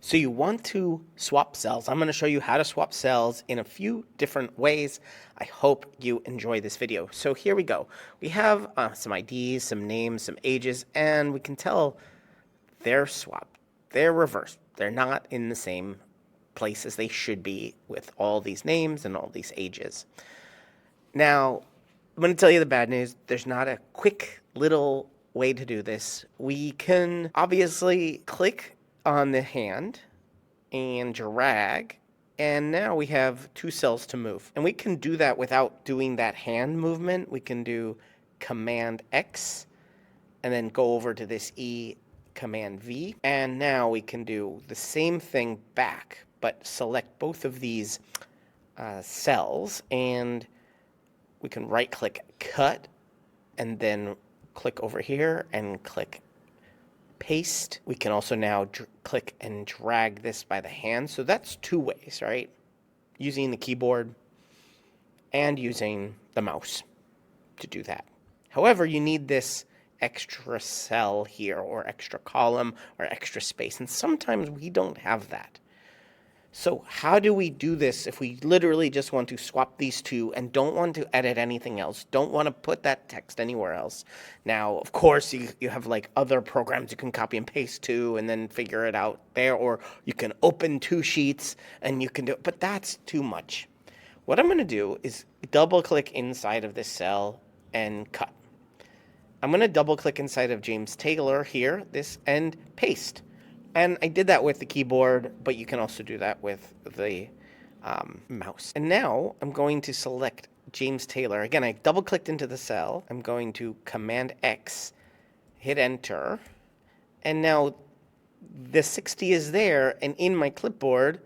So you want to swap cells. I'm going to show you how to swap cells in a few different ways. I hope you enjoy this video. So here we go. We have some IDs, some names, some ages, and we can tell they're swapped. They're reversed. They're not in the same place as they should be with all these names and all these ages. Now, I'm going to tell you the bad news. There's not a quick little way to do this. We can obviously click on the hand and drag, and now we have two cells to move. And we can do that without doing that hand movement. We can do Command X and then go over to this E, Command V, and now we can do the same thing back, but select both of these cells, and we can right click cut and then click over here and click paste. We can also now click and drag this by the hand. So that's two ways, right? Using the keyboard and using the mouse to do that. However, you need this extra cell here or extra column or extra space. And sometimes we don't have that. So how do we do this if we literally just want to swap these two and don't want to edit anything else, don't want to put that text anywhere else? Now, of course, you have like other programs you can copy and paste to and then figure it out there, or you can open two sheets and you can do it, but that's too much. What I'm going to do is double click inside of this cell and cut. I'm going to double click inside of James Taylor here, this, and paste. And I did that with the keyboard, but you can also do that with the mouse. And now I'm going to select James Taylor. Again, I double clicked into the cell. I'm going to Command X, hit enter. And now the 60 is there. And in my clipboard,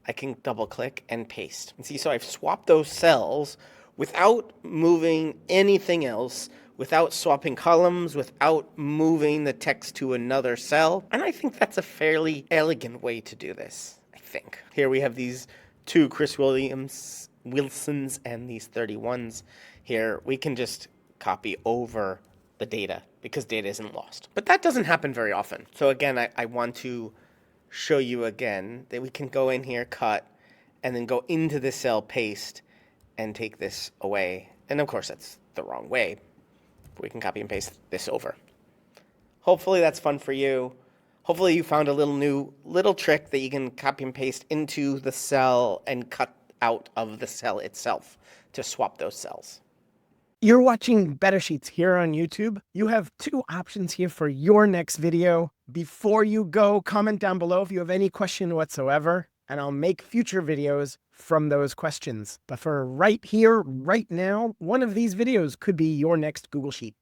I can double click and paste. And see, so I've swapped those cells without moving anything else, without swapping columns, without moving the text to another cell. And I think that's a fairly elegant way to do this, I think. Here we have these two Chris Wilsons and these 31s. Here we can just copy over the data because data isn't lost. But that doesn't happen very often. So again, I want to show you again that we can go in here, cut, and then go into the cell, paste, and take this away. And of course, that's the wrong way. We can copy and paste this over. Hopefully that's fun for you. Hopefully you found a little trick that you can copy and paste into the cell and cut out of the cell itself to swap those cells. You're watching Better Sheets here on YouTube. You have two options here for your next video. Before you go, comment down below if you have any question whatsoever, and I'll make future videos from those questions. But for right here, right now, one of these videos could be your next Google Sheet.